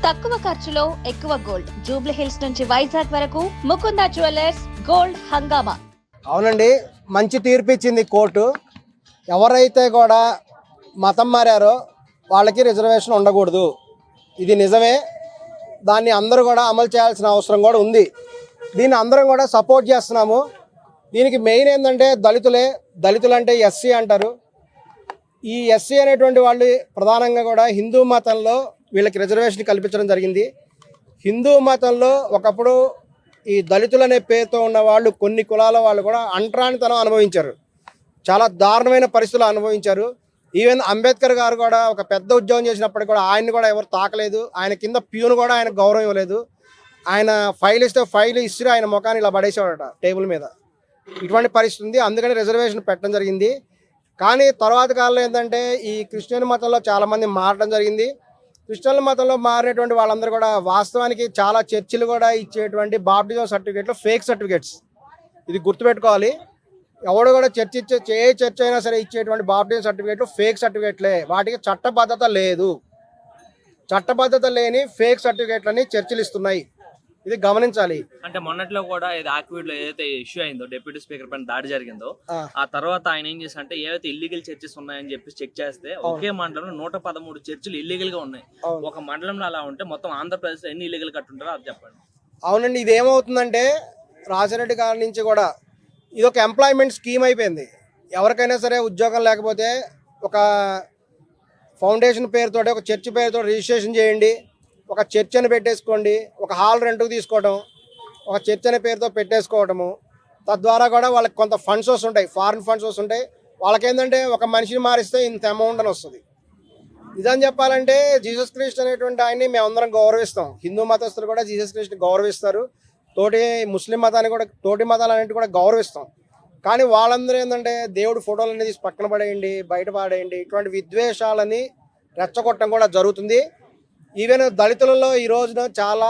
తక్కువ ఖర్చులో ఎక్కువ గోల్డ్. జూబ్లీ హిల్స్ నుంచి వైజాగ్ వరకు ముకుంద జ్యువెలర్స్ గోల్డ్ హంగామా. అవునండి, మంచి తీర్పు ఇచ్చింది కోర్టు. ఎవరైతే కూడా మతం మారారో వాళ్ళకి రిజర్వేషన్ ఉండకూడదు. ఇది నిజమే. దాన్ని అందరూ కూడా అమలు చేయాల్సిన అవసరం కూడా ఉంది. దీన్ని అందరం కూడా సపోర్ట్ చేస్తున్నాము. దీనికి మెయిన్ ఏంటంటే దళితులు అంటే ఎస్సీ అంటారు. ఈ ఎస్సీ అనేటువంటి వాళ్ళు ప్రధానంగా కూడా హిందూ మతంలో వీళ్ళకి రిజర్వేషన్ కల్పించడం జరిగింది. హిందూ మతంలో ఒకప్పుడు ఈ దళితులు అనే పేరుతో ఉన్న వాళ్ళు కొన్ని కులాల వాళ్ళు కూడా అంటరానితనం అనుభవించారు. చాలా దారుణమైన పరిస్థితులు అనుభవించారు. ఈవెన్ అంబేద్కర్ గారు కూడా ఒక పెద్ద ఉద్యోగం చేసినప్పటికీ కూడా ఆయన్ని కూడా ఎవరు తాకలేదు. ఆయన కింద ప్యూను కూడా ఆయన గౌరవం ఇవ్వలేదు. ఆయన ఫైల్ ఇస్తే ఫైల్ ఇస్తే ఆయన ముఖాన్ని ఇలా పడేసేవాడట టేబుల్ మీద. ఇటువంటి పరిస్థితి ఉంది. అందుకని రిజర్వేషన్ పెట్టడం జరిగింది. కానీ తర్వాత కాలంలో ఏంటంటే ఈ క్రిస్టియన్ మతంలో చాలామంది మారడం జరిగింది. క్రిస్టియన్ మతంలో మారినటువంటి వాళ్ళందరూ కూడా వాస్తవానికి చాలా చర్చిలు కూడా ఇచ్చేటువంటి బాప్టిజం సర్టిఫికేట్లు ఫేక్ సర్టిఫికేట్స్. ఇది గుర్తుపెట్టుకోవాలి. ఎవడు కూడా ఏ చర్చ్ అయినా సరే ఇచ్చేటువంటి బాప్టిజం సర్టిఫికేట్లు ఫేక్ సర్టిఫికేట్లే. వాటికి చట్టబద్ధత లేదు. చట్టబద్ధత లేని ఫేక్ సర్టిఫికేట్లని చర్చిలు ఇస్తున్నాయి. ఇది గమనించాలి. అంటే మొన్నట్లో కూడా ఆక్విడ్ లో ఏదైతే ఇష్యూ అయిందో డిప్యూటీ స్పీకర్ పైన దాడి జరిగిందో ఆ తర్వాత ఆయన ఏం చేశారు అంటే ఏవైతే ఇల్లీగల్ చర్చెస్ ఉన్నాయని చెప్పి చెక్ చేస్తే ఒకే మండలంలో 113 చర్చిలు ఇల్లీగల్ గా ఉన్నాయి. ఒక మండలంలో అలా ఉంటే మొత్తం ఆంధ్రప్రదేశ్ ఎన్ని ఇల్లీగల్ కట్టుంటారో అది చెప్పండి. అవునండి, ఇది ఏమవుతుందంటే రాజారెడ్డి గారి నుంచి కూడా ఇది ఒక ఎంప్లాయ్మెంట్ స్కీమ్ అయిపోయింది. ఎవరికైనా సరే ఉద్యోగం లేకపోతే ఒక ఫౌండేషన్ పేరుతో ఒక చర్చ్ పేరుతో రిజిస్ట్రేషన్ చేయండి, ఒక చర్చ్ అని పెట్టేసుకోండి, ఒక హాల్ రెంట్కి తీసుకోవడం, ఒక చర్చ్ అనే పేరుతో పెట్టేసుకోవడము. తద్వారా కూడా వాళ్ళకి కొంత ఫండ్స్ వస్తుంటాయి, ఫారిన్ ఫండ్స్ వస్తుంటాయి. వాళ్ళకేంటంటే ఒక మనిషిని మారిస్తే ఇంత అమౌంట్ అని వస్తుంది. నిజం చెప్పాలంటే జీసస్ క్రైస్ట్ అనేటువంటి ఆయన్ని మేమందరం గౌరవిస్తాం. హిందూ మతస్థులు కూడా జీసస్ క్రైస్ట్ని గౌరవిస్తారు. ముస్లిం మతాన్ని కూడా తోటి మతాలన్నింటి కూడా గౌరవిస్తాం. కానీ వాళ్ళందరూ ఏంటంటే దేవుడు ఫోటోలన్నీ తీసి పక్కన పడేయండి, బయట పడేయండి, ఇటువంటి విద్వేషాలని రెచ్చగొట్టడం కూడా జరుగుతుంది. ఈవెన్ దళితులలో ఈ రోజున చాలా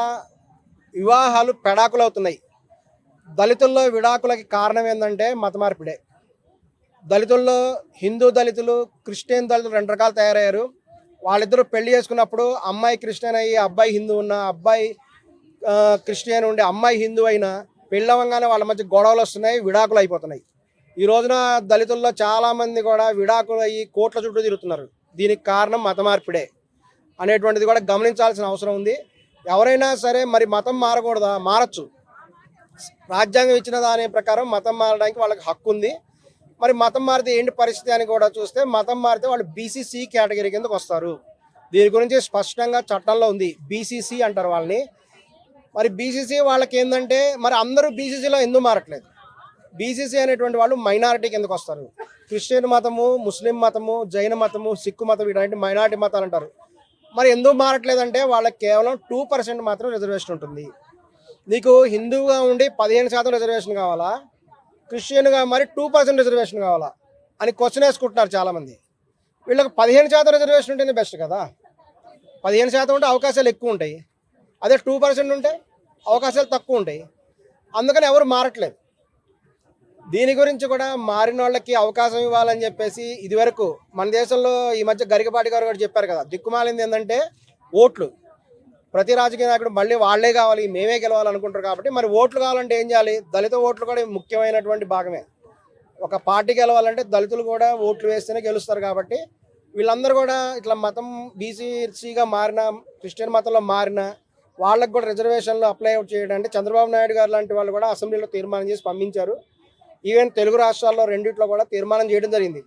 వివాహాలు పెడాకులు అవుతున్నాయి. దళితుల్లో విడాకులకి కారణం ఏంటంటే మత మార్పిడే. దళితుల్లో హిందూ దళితులు, క్రిస్టియన్ దళితులు 2 రకాలు తయారయ్యారు. వాళ్ళిద్దరూ పెళ్లి చేసుకున్నప్పుడు అమ్మాయి క్రిస్టియన్ అయ్యి అబ్బాయి హిందూ ఉన్న, అబ్బాయి క్రిస్టియన్ ఉండి అమ్మాయి హిందూ అయినా పెళ్ళవంగానే వాళ్ళ మధ్య గొడవలు వస్తున్నాయి, విడాకులు అయిపోతున్నాయి. ఈ రోజున దళితుల్లో చాలామంది కూడా విడాకులు అయ్యి కోట్ల చుట్టూ తిరుగుతున్నారు. దీనికి కారణం మత మార్పిడే అనేటువంటిది కూడా గమనించాల్సిన అవసరం ఉంది. ఎవరైనా సరే మరి మతం మారకూడదా? మారచ్చు. రాజ్యాంగం ఇచ్చిన దాని ప్రకారం మతం మారడానికి వాళ్ళకి హక్కు ఉంది. మరి మతం మారితే ఏంటి పరిస్థితి అని కూడా చూస్తే మతం మారితే వాళ్ళు బీసీసీ కేటగిరీ కిందకు వస్తారు. దీని గురించి స్పష్టంగా చట్టంలో ఉంది. బీసీసీ అంటారు వాళ్ళని. మరి బీసీసీ వాళ్ళకి ఏంటంటే మరి అందరూ బీసీసీలో ఎందుకు మారట్లేదు? బీసీసీ అనేటువంటి వాళ్ళు మైనారిటీ కిందకు వస్తారు. క్రిస్టియన్ మతము, ముస్లిం మతము, జైన మతము, సిక్కు మతం ఇలాంటి మైనారిటీ మతాలు అంటారు. మరి ఎందుకు మారట్లేదంటే వాళ్ళకి కేవలం 2% మాత్రం రిజర్వేషన్ ఉంటుంది. నీకు హిందువుగా ఉండి 15% రిజర్వేషన్ కావాలా, క్రిస్టియన్గా మరి 2% రిజర్వేషన్ కావాలా అని క్వశ్చన్ వేసుకుంటున్నారు చాలామంది. వీళ్ళకి 15% రిజర్వేషన్ ఉంటేనే బెస్ట్ కదా. 15% ఉంటే అవకాశాలు ఎక్కువ ఉంటాయి. అదే 2% ఉంటే అవకాశాలు తక్కువ ఉంటాయి. అందుకని ఎవరు మారట్లేదు. దీని గురించి కూడా మారిన వాళ్ళకి అవకాశం ఇవ్వాలని చెప్పేసి ఇదివరకు మన దేశంలో ఈ మధ్య గరికపాటి గారు కూడా చెప్పారు కదా. దిక్కుమాలింది ఏంటంటే ఓట్లు. ప్రతి రాజకీయ నాయకుడు మళ్ళీ వాళ్లే కావాలి, మేమే గెలవాలనుకుంటారు. కాబట్టి మరి ఓట్లు కావాలంటే ఏం చేయాలి? దళిత ఓట్లు కూడా ముఖ్యమైనటువంటి భాగమే. ఒక పార్టీ గెలవాలంటే దళితులు కూడా ఓట్లు వేస్తేనే గెలుస్తారు. కాబట్టి వీళ్ళందరూ కూడా ఇట్లా మతం బీసీసీగా మారిన, క్రిస్టియన్ మతంలో మారిన వాళ్ళకు కూడా రిజర్వేషన్లు అప్లై అవుట్ చేయడానికి చంద్రబాబు నాయుడు గారు లాంటి వాళ్ళు కూడా అసెంబ్లీలో తీర్మానం చేసి పంపించారు. ఈవెన్ తెలుగు రాష్ట్రాల్లో 2 కూడా తీర్మానం చేయడం జరిగింది.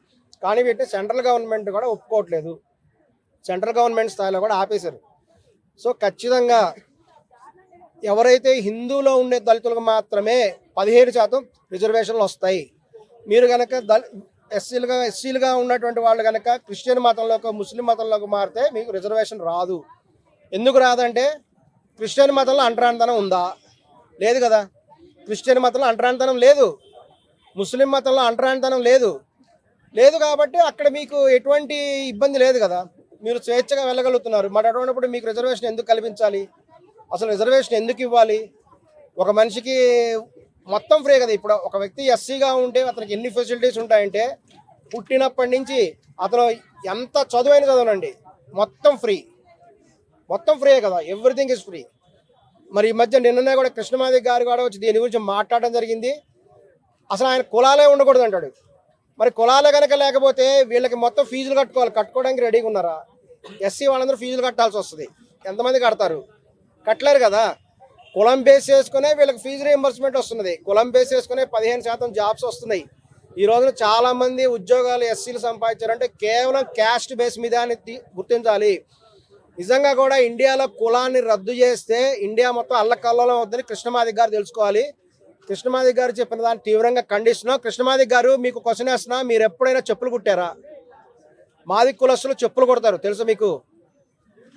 కానీ వీటిని సెంట్రల్ గవర్నమెంట్ కూడా ఒప్పుకోవట్లేదు. సెంట్రల్ గవర్నమెంట్ స్థాయిలో కూడా ఆపేశారు. సో ఖచ్చితంగా ఎవరైతే హిందూలో ఉండే దళితులకు మాత్రమే 17% రిజర్వేషన్లు వస్తాయి. మీరు కనుక ఎస్సీలుగా ఉన్నటువంటి వాళ్ళు కనుక క్రిస్టియన్ మతంలోకి, ముస్లిం మతంలోకి మారితే మీకు రిజర్వేషన్ రాదు. ఎందుకు రాదంటే క్రిస్టియన్ మతంలో అంటరానితనం ఉందా? లేదు కదా. క్రిస్టియన్ మతంలో అంటరానితనం లేదు, ముస్లిం మతంలో అంటరానితనం లేదు కాబట్టి అక్కడ మీకు ఎటువంటి ఇబ్బంది లేదు కదా. మీరు స్వేచ్ఛగా వెళ్ళగలుగుతున్నారు. మరి అటువంటిప్పుడు మీకు రిజర్వేషన్ ఎందుకు కల్పించాలి? అసలు రిజర్వేషన్ ఎందుకు ఇవ్వాలి? ఒక మనిషికి మొత్తం ఫ్రీ కదా. ఇప్పుడు ఒక వ్యక్తి ఎస్సీగా ఉంటే అతనికి ఎన్ని ఫెసిలిటీస్ ఉంటాయంటే పుట్టినప్పటి నుంచి అతను ఎంత చదువైన చదవనండి మొత్తం ఫ్రీ. మొత్తం ఫ్రీ కదా, ఎవ్రీథింగ్ ఇస్ ఫ్రీ. మరి ఈ మధ్య నిన్ననే కూడా కృష్ణమాది గారు కూడా వచ్చి దీని గురించి మాట్లాడడం జరిగింది. అసలు ఆయన కులాలే ఉండకూడదు అంటాడు. మరి కులాలే కనుక లేకపోతే వీళ్ళకి మొత్తం ఫీజులు కట్టుకోవడానికి రెడీగా ఉన్నారా? ఎస్సీ వాళ్ళందరూ ఫీజులు కట్టాల్సి వస్తుంది. ఎంతమంది కడతారు? కట్టలేరు కదా. కులం బేస్ చేసుకునే వీళ్ళకి ఫీజు రీఎంబర్స్మెంట్ వస్తున్నది. కులం బేస్ చేసుకునే 15% జాబ్స్ వస్తున్నాయి. ఈ రోజున చాలామంది ఉద్యోగాలు ఎస్సీలు సంపాదించారంటే కేవలం క్యాస్ట్ బేస్ మీద అని గుర్తించాలి. నిజంగా కూడా ఇండియాలో కులాన్ని రద్దు చేస్తే ఇండియా మొత్తం అల్లకల్లోలం అవుతుందని కృష్ణమాది గారు తెలుసుకోవాలి. కృష్ణమాది గారు చెప్పిన దాన్ని తీవ్రంగా ఖండిస్తున్నాం. కృష్ణమాది గారు మీకు క్వశ్చన్ వేస్తున్నా, మీరు ఎప్పుడైనా చెప్పులు కుట్టారా? మాది కులస్తులు చెప్పులు కుడతారు తెలుసు మీకు.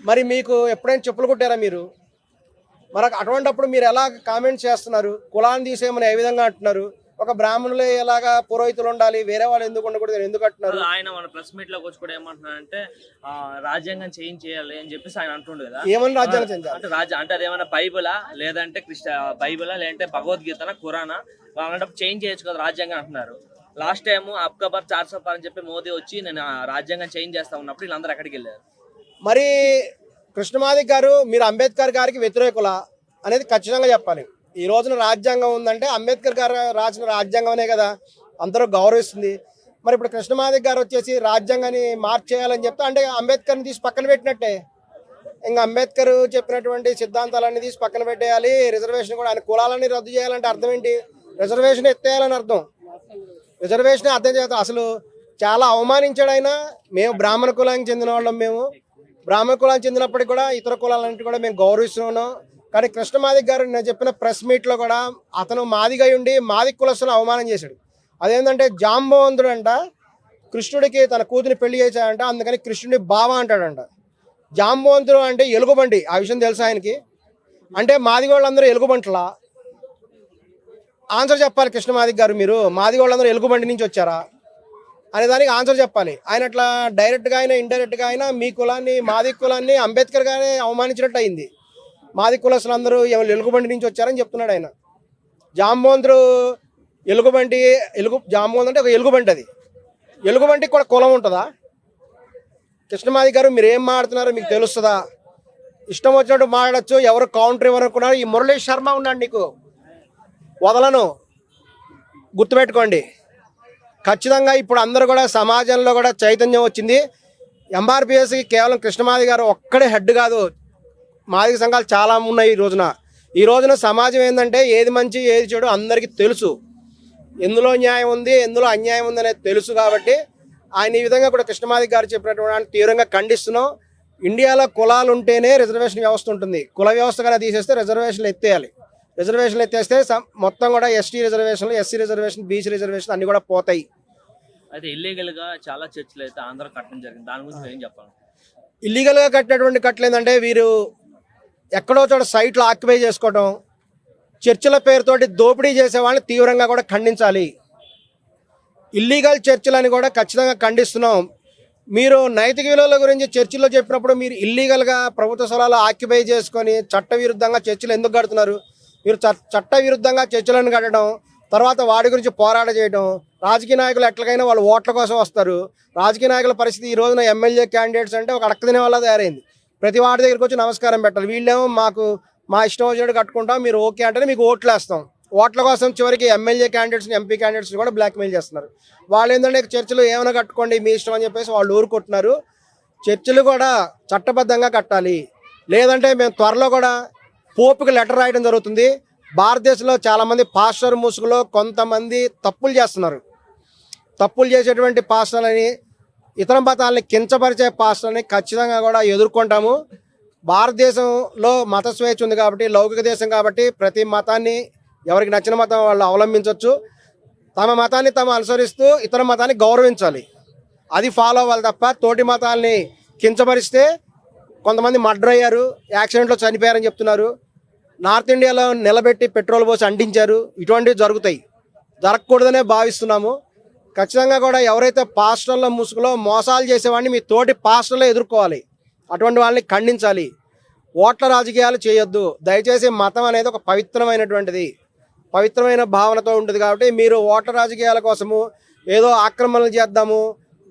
మరి మీకు ఎప్పుడైనా చెప్పులు కుట్టారా మీరు? మరి అటువంటిప్పుడు మీరు ఎలా కామెంట్ చేస్తున్నారు? కులాన్ని తీసేయమని ఏ విధంగా అంటున్నారు? ఒక బ్రాహ్మణులే ఎలాగా పురోహితులు ఉండాలి, వేరే వాళ్ళు ఎందుకు ఉండకూడదు ఎందుకు అంటున్నారు? ఆయన మన ప్రెస్ మీట్ లోకి వచ్చి కూడా ఏమంటున్నారంటే రాజ్యాంగం చేంజ్ చేయాలి అని చెప్పేసి ఆయన అంటుండే కదా. ఏమని రాజ్యాంగం చేంజ్ అంటే అదేమన్నా బైబిలా లేదంటే బైబిలా లేదంటే భగవద్గీతనా ఖురానా అలాంటప్పుడు చేంజ్ చేయొచ్చు కదా రాజ్యాంగం అంటున్నారు. లాస్ట్ టైం అక్టోబర్ 400 అని చెప్పి మోదీ వచ్చి నేను రాజ్యాంగం చేంజ్ చేస్తా ఉన్నప్పుడు వీళ్ళందరూ ఎక్కడికి వెళ్ళారు? మరి కృష్ణమాది గారు మీరు అంబేద్కర్ గారికి వ్యతిరేకులా అనేది ఖచ్చితంగా చెప్పాలి. ఈ రోజున రాజ్యాంగం ఉందంటే అంబేద్కర్ గారు రాసిన రాజ్యాంగం కదా అందరూ గౌరవిస్తుంది. మరి ఇప్పుడు కృష్ణమాది గారు వచ్చేసి రాజ్యాంగాన్ని మార్చేయాలని చెప్తే అంటే అంబేద్కర్ని తీసి పక్కన పెట్టినట్టే. ఇంకా అంబేద్కర్ చెప్పినటువంటి సిద్ధాంతాలన్నీ తీసి పక్కన పెట్టేయాలి. రిజర్వేషన్ కూడా ఆయన కులాలన్నీ రద్దు చేయాలంటే అర్థం ఏంటి? రిజర్వేషన్ ఎత్తేయాలని అర్థం. రిజర్వేషన్ అర్థం చేస్తాం. అసలు చాలా అవమానించాడు ఆయన. మేము బ్రాహ్మణ కులానికి చెందిన వాళ్ళం. మేము బ్రాహ్మణ కులానికి చెందినప్పటికీ కూడా ఇతర కులాలన్నింటి కూడా మేము గౌరవిస్తున్నాం. కానీ కృష్ణమాది గారు నేను చెప్పిన ప్రెస్ మీట్లో కూడా అతను మాదిగా ఉండి మాది కులస్తులను అవమానం చేశాడు. అదేంటంటే జాంబవంతుడు అంట కృష్ణుడికి తన కూతురిని పెళ్లి చేశాడంట, అందుకని కృష్ణుడి బావ అంటాడంట. జాంబవంతుడు అంటే ఎలుగుబంటి, ఆ విషయం తెలుసా ఆయనకి? అంటే మాది వాళ్ళందరూ ఎలుగుబంట్లా? ఆన్సర్ చెప్పాలి కృష్ణమాది గారు. మీరు మాది వాళ్ళందరూ ఎలుగుబంటి నుంచి వచ్చారా అనే దానికి ఆన్సర్ చెప్పాలి. ఆయన అట్లా డైరెక్ట్గా అయినా ఇండైరెక్ట్గా అయినా మీ కులాన్ని మాది కులాన్ని అంబేద్కర్ గానే అవమానించినట్టు అయింది. మాది కులస్తులు అందరూ ఎలుగుబంటి నుంచి వచ్చారని చెప్తున్నాడు ఆయన. జాంబవంతుడు జాంబవంతు అంటే ఒక ఎలుగుబంటి. అది ఎలుగుబంటికి కూడా కులం ఉంటుందా? కృష్ణమాది గారు మీరు ఏం మాట్లాడుతున్నారో మీకు తెలుస్తుందా? ఇష్టం వచ్చినట్టు మాట్లాడచ్చు, ఎవరు కౌంటర్ ఇవ్వనుకున్నారు. ఈ మురళీ శర్మ ఉన్నాడు, నీకు వదలను, గుర్తుపెట్టుకోండి. ఖచ్చితంగా ఇప్పుడు అందరూ కూడా సమాజంలో కూడా చైతన్యం వచ్చింది. ఎంఆర్పిఎస్కి కేవలం కృష్ణమాది గారు ఒక్కడే హెడ్ కాదు, మాదిక సంఘాలు చాలా ఉన్నాయి. ఈ రోజున సమాజం ఏంటంటే ఏది మంచి ఏది చెడు అందరికీ తెలుసు. ఎందులో న్యాయం ఉంది ఎందులో అన్యాయం ఉంది అనేది తెలుసు. కాబట్టి ఆయన ఈ విధంగా కూడా కృష్ణమాది గారు చెప్పినటువంటి తీవ్రంగా ఖండిస్తున్నాం. ఇండియాలో కులాలు ఉంటేనే రిజర్వేషన్ వ్యవస్థ ఉంటుంది. కుల వ్యవస్థ కన్నా తీసేస్తే రిజర్వేషన్లు ఎత్తేయాలి. రిజర్వేషన్లు ఎత్తేస్తే మొత్తం కూడా ఎస్టీ రిజర్వేషన్లు, ఎస్సీ రిజర్వేషన్, బీసీ రిజర్వేషన్ అన్ని కూడా పోతాయి. అయితే ఇల్లీగల్ గా చాలా చర్చలు అయితే ఆంధ్ర కట్టడం జరిగింది. దాని గురించి ఏం చెప్పాలి? ఇల్లీగల్గా కట్టినటువంటి కట్టలు ఏంటంటే వీరు ఎక్కడో చోట సైట్లు ఆక్యుపై చేసుకోవడం, చర్చిల పేరుతోటి దోపిడీ చేసే వాళ్ళని తీవ్రంగా కూడా ఖండించాలి. ఇల్లీగల్ చర్చిలని కూడా ఖచ్చితంగా ఖండిస్తున్నాం. మీరు నైతిక విలువల గురించి చర్చిల్లో చెప్పినప్పుడు మీరు ఇల్లీగల్గా ప్రభుత్వ స్థలాలు ఆక్యుపై చేసుకొని చట్టవిరుద్ధంగా చర్చిలు ఎందుకు కడుతున్నారు? మీరు చట్టవిరుద్ధంగా చర్చిలను కట్టడం, తర్వాత వాడి గురించి పోరాట చేయడం. రాజకీయ నాయకులు ఎట్లకైనా వాళ్ళు ఓట్ల కోసం వస్తారు. రాజకీయ నాయకుల పరిస్థితి ఈ రోజున ఎమ్మెల్యే క్యాండిడేట్స్ అంటే ఒక అడక్క తినే వాళ్ళ తయారైంది. ప్రతి వాడి దగ్గరికి వచ్చి నమస్కారం పెట్టాలి. వీళ్ళేమో మా ఇష్టం వచ్చినట్టు కట్టుకుంటాం, మీరు ఓకే అంటే మీకు ఓట్లు వేస్తాం. ఓట్ల కోసం చివరికి ఎమ్మెల్యే క్యాండిడేట్స్ని, ఎంపీ క్యాండిడేట్స్ని కూడా బ్లాక్మెయిల్ చేస్తున్నారు. వాళ్ళు ఏంటంటే చర్చలు ఏమైనా కట్టుకోండి మీ ఇష్టం అని చెప్పేసి వాళ్ళు ఊరుకుంటున్నారు. చర్చలు కూడా చట్టబద్ధంగా కట్టాలి. లేదంటే మేము త్వరలో కూడా పోపుకి లెటర్ రాయడం జరుగుతుంది. భారతదేశంలో చాలామంది పాస్టర్ ముసుగులో కొంతమంది తప్పులు చేస్తున్నారు. తప్పులు చేసేటువంటి పాస్టర్లని, ఇతర మతాలని కించపరిచే పాస్టర్ని ఖచ్చితంగా కూడా ఎదుర్కొంటాము. భారతదేశంలో మత స్వేచ్ఛ ఉంది కాబట్టి, లౌకిక దేశం కాబట్టి ప్రతి మతాన్ని ఎవరికి నచ్చిన మతం వాళ్ళు అవలంబించవచ్చు. తమ మతాన్ని తాము అనుసరిస్తూ ఇతర మతాన్ని గౌరవించాలి. అది ఫాలో అవ్వాలి తప్ప తోటి మతాల్ని కించపరిస్తే కొంతమంది మర్డర్ అయ్యారు, యాక్సిడెంట్లో చనిపోయారని చెప్తున్నారు. నార్త్ ఇండియాలో నిలబెట్టి పెట్రోల్ పోసి అంటించారు. ఇటువంటివి జరుగుతాయి, జరగకూడదనే భావిస్తున్నాము. ఖచ్చితంగా కూడా ఎవరైతే పాస్టర్ల ముసుగులో మోసాలు చేసేవాడిని మీ తోటి పాస్టర్లో ఎదుర్కోవాలి. అటువంటి వాళ్ళని ఖండించాలి. ఓట్ల రాజకీయాలు చేయొద్దు దయచేసి. మతం అనేది ఒక పవిత్రమైనటువంటిది, పవిత్రమైన భావనతో ఉంటుంది. కాబట్టి మీరు ఓట్ల రాజకీయాల కోసము ఏదో ఆక్రమణలు చేద్దాము,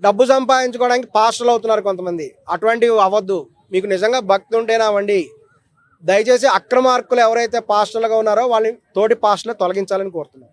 డబ్బు సంపాదించుకోవడానికి పాస్టర్లు అవుతున్నారు కొంతమంది. అటువంటివి అవ్వద్దు. మీకు నిజంగా భక్తి ఉంటేనావండి దయచేసి అక్రమార్కులు ఎవరైతే పాస్టర్లుగా ఉన్నారో వాళ్ళని తోటి పాస్టర్లు తొలగించాలని కోరుతున్నాం.